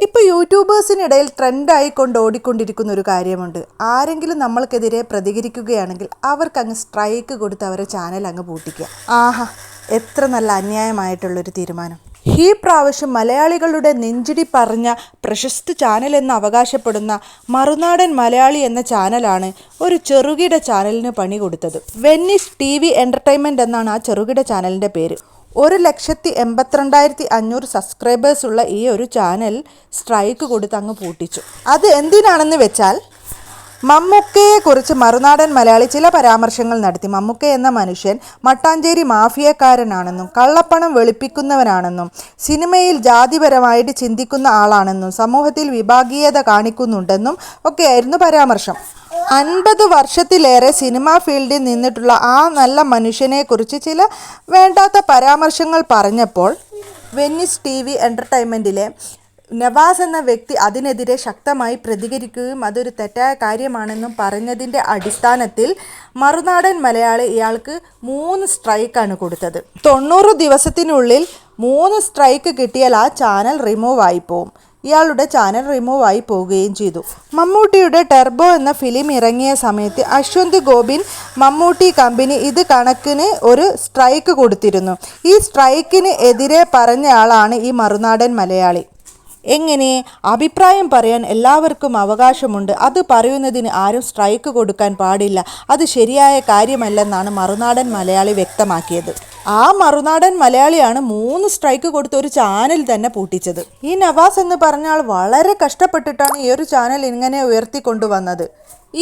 ഇപ്പോൾ യൂട്യൂബേഴ്സിനിടയിൽ ട്രെൻഡായിക്കൊണ്ട് ഓടിക്കൊണ്ടിരിക്കുന്ന ഒരു കാര്യമുണ്ട്. ആരെങ്കിലും നമ്മൾക്കെതിരെ പ്രതികരിക്കുകയാണെങ്കിൽ അവർക്കങ്ങ് സ്ട്രൈക്ക് കൊടുത്ത് അവരെ ചാനൽ അങ്ങ് പൂട്ടിക്കുക. ആഹാ, എത്ര നല്ല അന്യായമായിട്ടുള്ളൊരു തീരുമാനം. ഈ പ്രാവശ്യം മലയാളികളുടെ നെഞ്ചിടി പറഞ്ഞ പ്രശസ്ത ചാനൽ എന്ന് അവകാശപ്പെടുന്ന മറുനാടൻ മലയാളി എന്ന ചാനലാണ് ഒരു ചെറുകിട ചാനലിന് പണി കൊടുത്തത്. വെന്നിസ് TV എൻ്റർടൈൻമെൻറ്റ് എന്നാണ് ആ ചെറുകിട ചാനലിൻ്റെ പേര്. 1,82,500 സബ്സ്ക്രൈബേഴ്സ് ഉള്ള ഈ ഒരു ചാനൽ സ്ട്രൈക്ക് കൊടുത്ത് അങ്ങ് പൂട്ടിച്ചു. അത് എന്തിനാണെന്ന് വെച്ചാൽ, മമ്മൂക്കയെക്കുറിച്ച് മറുനാടൻ മലയാളി ചില പരാമർശങ്ങൾ നടത്തി. മമ്മൂക്ക എന്ന മനുഷ്യൻ മട്ടാഞ്ചേരി മാഫിയക്കാരനാണെന്നും കള്ളപ്പണം വെളുപ്പിക്കുന്നവനാണെന്നും സിനിമയിൽ ജാതിപരമായിട്ട് ചിന്തിക്കുന്ന ആളാണെന്നും സമൂഹത്തിൽ വിഭാഗീയത കാണിക്കുന്നുണ്ടെന്നും ഒക്കെയായിരുന്നു പരാമർശം. 50 വർഷത്തിലേറെ സിനിമാ ഫീൽഡിൽ നിന്നിട്ടുള്ള ആ നല്ല മനുഷ്യനെക്കുറിച്ച് ചില വേണ്ടാത്ത പരാമർശങ്ങൾ പറഞ്ഞപ്പോൾ വെന്നിസ് TV എൻ്റർടൈൻമെൻറ്റിലെ നവാസ് എന്ന വ്യക്തി അതിനെതിരെ ശക്തമായി പ്രതികരിക്കുകയും അതൊരു തെറ്റായ കാര്യമാണെന്നും പറഞ്ഞതിൻ്റെ അടിസ്ഥാനത്തിൽ മറുനാടൻ മലയാളി ഇയാൾക്ക് 3 സ്ട്രൈക്കാണ് കൊടുത്തത്. 90 ദിവസത്തിനുള്ളിൽ 3 സ്ട്രൈക്ക് കിട്ടിയാൽ ആ ചാനൽ റിമൂവ് ആയി പോവും. ഇയാളുടെ ചാനൽ റിമൂവ് ആയി പോവുകയും ചെയ്തു. മമ്മൂട്ടിയുടെ ടെർബോ എന്ന ഫിലിം ഇറങ്ങിയ സമയത്ത് അശ്വന്ത് ഗോപിൻ മമ്മൂട്ടി കമ്പനി ഇത് കണക്കിന് ഒരു സ്ട്രൈക്ക് കൊടുത്തിരുന്നു. ഈ സ്ട്രൈക്കിന് എതിരെ പറഞ്ഞ ആളാണ് ഈ മറുനാടൻ മലയാളി. എങ്ങനെ അഭിപ്രായം പറയാൻ എല്ലാവർക്കും അവകാശമുണ്ട്, അത് പറയുന്നതിന് ആരും സ്ട്രൈക്ക് കൊടുക്കാൻ പാടില്ല, അത് ശരിയായ കാര്യമല്ലെന്നാണ് മറുനാടൻ മലയാളി വ്യക്തമാക്കിയത്. ആ മറുനാടൻ മലയാളിയാണ് 3 സ്ട്രൈക്ക് കൊടുത്ത് ഒരു ചാനൽ തന്നെ പൂട്ടിച്ചത്. ഈ നവാസ് എന്ന് പറഞ്ഞാൽ വളരെ കഷ്ടപ്പെട്ടിട്ടാണ് ഈ ഒരു ചാനൽ ഇങ്ങനെ ഉയർത്തിക്കൊണ്ടുവന്നത്.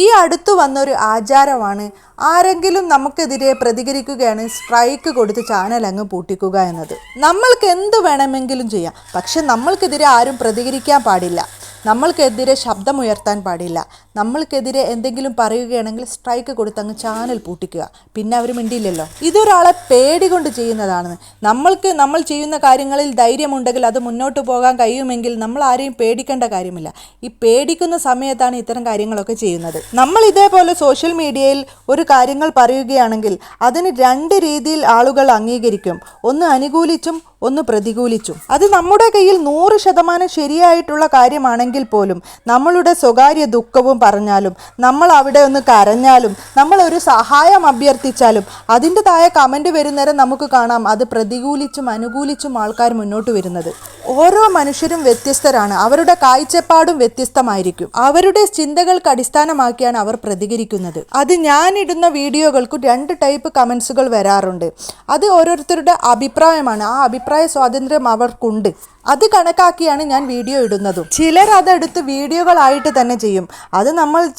ഈ അടുത്തു വന്നൊരു ആചാരമാണ് ആരെങ്കിലും നമുക്കെതിരെ പ്രതികരിക്കുകയാണ് സ്ട്രൈക്ക് കൊടുത്ത് ചാനൽ അങ്ങ് പൂട്ടിക്കുക എന്നത്. നമ്മൾക്ക് എന്ത് വേണമെങ്കിലും ചെയ്യാം, പക്ഷെ നമ്മൾക്കെതിരെ ആരും പ്രതികരിക്കാൻ പാടില്ല, നമ്മൾക്കെതിരെ ശബ്ദമുയർത്താൻ പാടില്ല. നമ്മൾക്കെതിരെ എന്തെങ്കിലും പറയുകയാണെങ്കിൽ സ്ട്രൈക്ക് കൊടുത്ത് അങ്ങ് ചാനൽ പൂട്ടിക്കുക, പിന്നെ അവർ മിണ്ടിയില്ലല്ലോ. ഇതൊരാളെ പേടി കൊണ്ട് ചെയ്യുന്നതാണ്. നമ്മൾ ചെയ്യുന്ന കാര്യങ്ങളിൽ ധൈര്യമുണ്ടെങ്കിൽ അത് മുന്നോട്ട് പോകാൻ കഴിയുമെങ്കിൽ നമ്മൾ ആരെയും പേടിക്കേണ്ട കാര്യമില്ല. ഈ പേടിക്കുന്ന സമയത്താണ് ഇത്തരം കാര്യങ്ങളൊക്കെ ചെയ്യുന്നത്. നമ്മൾ ഇതേപോലെ സോഷ്യൽ മീഡിയയിൽ ഒരു കാര്യങ്ങൾ പറയുകയാണെങ്കിൽ അതിന് 2 രീതിയിൽ ആളുകൾ അംഗീകരിക്കും. ഒന്ന് അനുകൂലിച്ചും ഒന്ന് പ്രതികൂലിച്ചും. അത് നമ്മുടെ കയ്യിൽ 100% ശരിയായിട്ടുള്ള കാര്യമാണെങ്കിൽ പോലും നമ്മളുടെ സ്വകാര്യ ദുഃഖവും പറഞ്ഞാലും, നമ്മൾ അവിടെ ഒന്ന് കരഞ്ഞാലും, നമ്മൾ ഒരു സഹായം അഭ്യർത്ഥിച്ചാലും അതിൻ്റെ താഴെ കമൻറ്റ് വരുന്നേരം നമുക്ക് കാണാം അത് പ്രതികൂലിച്ചും അനുകൂലിച്ചും ആൾക്കാർ മുന്നോട്ട് വരുന്നത്. ഓരോ മനുഷ്യരും വ്യത്യസ്തരാണ്, അവരുടെ കാഴ്ചപ്പാടും വ്യത്യസ്തമായിരിക്കും. അവരുടെ ചിന്തകൾക്ക് അടിസ്ഥാനമാക്കിയാണ് അവർ പ്രതികരിക്കുന്നത്. അത് ഞാനിടുന്ന വീഡിയോകൾക്ക് 2 ടൈപ്പ് കമൻസുകൾ വരാറുണ്ട്. അത് ഓരോരുത്തരുടെ അഭിപ്രായമാണ്. ആ അഭിപ്രായ സ്വാതന്ത്ര്യം അവർക്കുണ്ട്. അത് കണക്കാക്കിയാണ് ഞാൻ വീഡിയോ ഇടുന്നതും. ചിലർ അതെടുത്ത് വീഡിയോകളായിട്ട് തന്നെ ചെയ്യും. അത്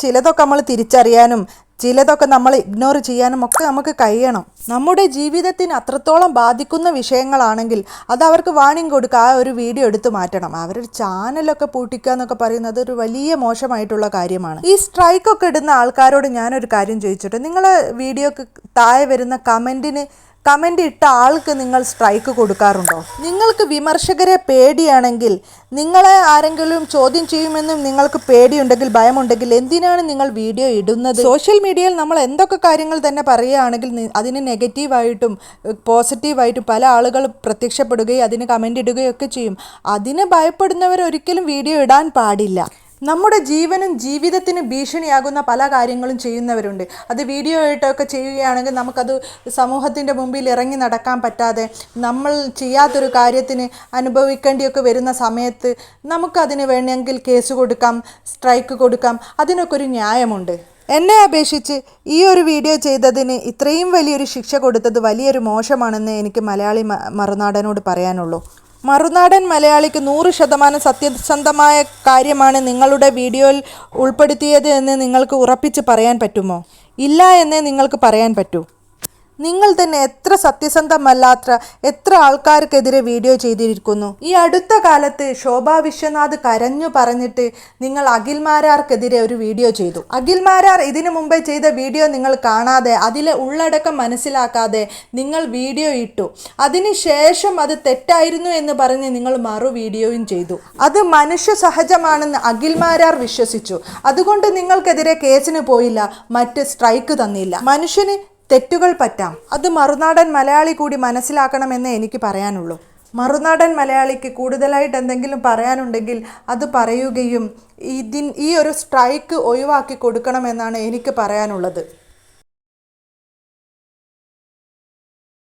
ചിലതൊക്കെ നമ്മൾ തിരിച്ചറിയാനും ചിലതൊക്കെ നമ്മൾ ഇഗ്നോർ ചെയ്യാനും ഒക്കെ നമുക്ക് കഴിയണം. നമ്മുടെ ജീവിതത്തിന് അത്രത്തോളം ബാധിക്കുന്ന വിഷയങ്ങളാണെങ്കിൽ അത് അവർക്ക് വാണിംഗ് കൊടുക്കുക, ആ ഒരു വീഡിയോ എടുത്ത് മാറ്റണം. അവരുടെ ചാനലൊക്കെ പൂട്ടിക്കുക എന്നൊക്കെ പറയുന്നത് ഒരു വലിയ മോശമായിട്ടുള്ള കാര്യമാണ്. ഈ സ്ട്രൈക്കൊക്കെ ഇടുന്ന ആൾക്കാരോട് ഞാനൊരു കാര്യം ചോദിച്ചിട്ട്, നിങ്ങളെ വീഡിയോക്ക് താഴെ വരുന്ന കമൻ്റ് ഇട്ട ആൾക്ക് നിങ്ങൾ സ്ട്രൈക്ക് കൊടുക്കാറുണ്ടോ? നിങ്ങൾക്ക് വിമർശകരെ പേടിയാണെങ്കിൽ, നിങ്ങളെ ആരെങ്കിലും ചോദ്യം ചെയ്യുമെന്നും നിങ്ങൾക്ക് പേടിയുണ്ടെങ്കിൽ, ഭയമുണ്ടെങ്കിൽ എന്തിനാണ് നിങ്ങൾ വീഡിയോ ഇടുന്നത്? സോഷ്യൽ മീഡിയയിൽ നമ്മൾ എന്തൊക്കെ കാര്യങ്ങൾ തന്നെ പറയുകയാണെങ്കിൽ അതിന് നെഗറ്റീവായിട്ടും പോസിറ്റീവായിട്ടും പല ആളുകൾ പ്രത്യക്ഷപ്പെടുകയും അതിന് കമൻ്റ് ഇടുകയും ഒക്കെ ചെയ്യും. അതിന് ഭയപ്പെടുന്നവർ ഒരിക്കലും വീഡിയോ ഇടാൻ പാടില്ല. നമ്മുടെ ജീവനും ജീവിതത്തിന് ഭീഷണിയാകുന്ന പല കാര്യങ്ങളും ചെയ്യുന്നവരുണ്ട്. അത് വീഡിയോ ആയിട്ടൊക്കെ ചെയ്യുകയാണെങ്കിൽ നമുക്കത് സമൂഹത്തിൻ്റെ മുമ്പിൽ ഇറങ്ങി നടക്കാൻ പറ്റാതെ നമ്മൾ ചെയ്യാത്തൊരു കാര്യത്തിന് അനുഭവിക്കേണ്ടിയൊക്കെ വരുന്ന സമയത്ത് നമുക്കതിന് വേണമെങ്കിൽ കേസ് കൊടുക്കാം, സ്ട്രൈക്ക് കൊടുക്കാം. അതിനൊക്കെ ഒരു ന്യായമുണ്ട്. എന്നെ അപേക്ഷിച്ച് ഈ ഒരു വീഡിയോ ചെയ്തതിന് ഇത്രയും വലിയൊരു ശിക്ഷ കൊടുത്തത് വലിയൊരു മോശമാണെന്ന് എനിക്ക് മലയാളി മറുനാടനോട് പറയാനുള്ളൂ. മറുനാടൻ മലയാളിക്ക് 100% സത്യസന്ധമായ കാര്യമാണ് നിങ്ങളുടെ വീഡിയോയിൽ ഉൾപ്പെടുത്തിയത് എന്ന് നിങ്ങൾക്ക് ഉറപ്പിച്ച് പറയാൻ പറ്റുമോ? ഇല്ല എന്നേ നിങ്ങൾക്ക് പറയാൻ പറ്റൂ. നിങ്ങൾ തന്നെ എത്ര സത്യസന്ധമല്ലാത്ത എത്ര ആൾക്കാർക്കെതിരെ വീഡിയോ ചെയ്തിരിക്കുന്നു. ഈ അടുത്ത കാലത്ത് ശോഭാ വിശ്വനാഥ് കരഞ്ഞു പറഞ്ഞിട്ട് നിങ്ങൾ അഖിൽമാരാർക്കെതിരെ ഒരു വീഡിയോ ചെയ്തു. അഖിൽമാരാർ ഇതിനു മുമ്പേ ചെയ്ത വീഡിയോ നിങ്ങൾ കാണാതെ അതിലെ ഉള്ളടക്കം മനസ്സിലാക്കാതെ നിങ്ങൾ വീഡിയോ ഇട്ടു. അതിനുശേഷം അത് തെറ്റായിരുന്നു എന്ന് പറഞ്ഞ് നിങ്ങൾ മറു വീഡിയോയും ചെയ്തു. അത് മനുഷ്യ സഹജമാണെന്ന് അഖിൽമാരാർ വിശ്വസിച്ചു. അതുകൊണ്ട് നിങ്ങൾക്കെതിരെ കേസിന് പോയില്ല, മറ്റ് സ്ട്രൈക്ക് തന്നില്ല. മനുഷ്യന് തെറ്റുകൾ പറ്റാം, അത് മറുനാടൻ മലയാളി കൂടി മനസ്സിലാക്കണമെന്ന് എനിക്ക് പറയാനുള്ളൂ. മറുനാടൻ മലയാളിക്ക് കൂടുതലായിട്ട് എന്തെങ്കിലും പറയാനുണ്ടെങ്കിൽ അത് പറയുകയും ഈ ഒരു സ്ട്രൈക്ക് ഒഴിവാക്കി കൊടുക്കണമെന്നാണ് എനിക്ക് പറയാനുള്ളത്.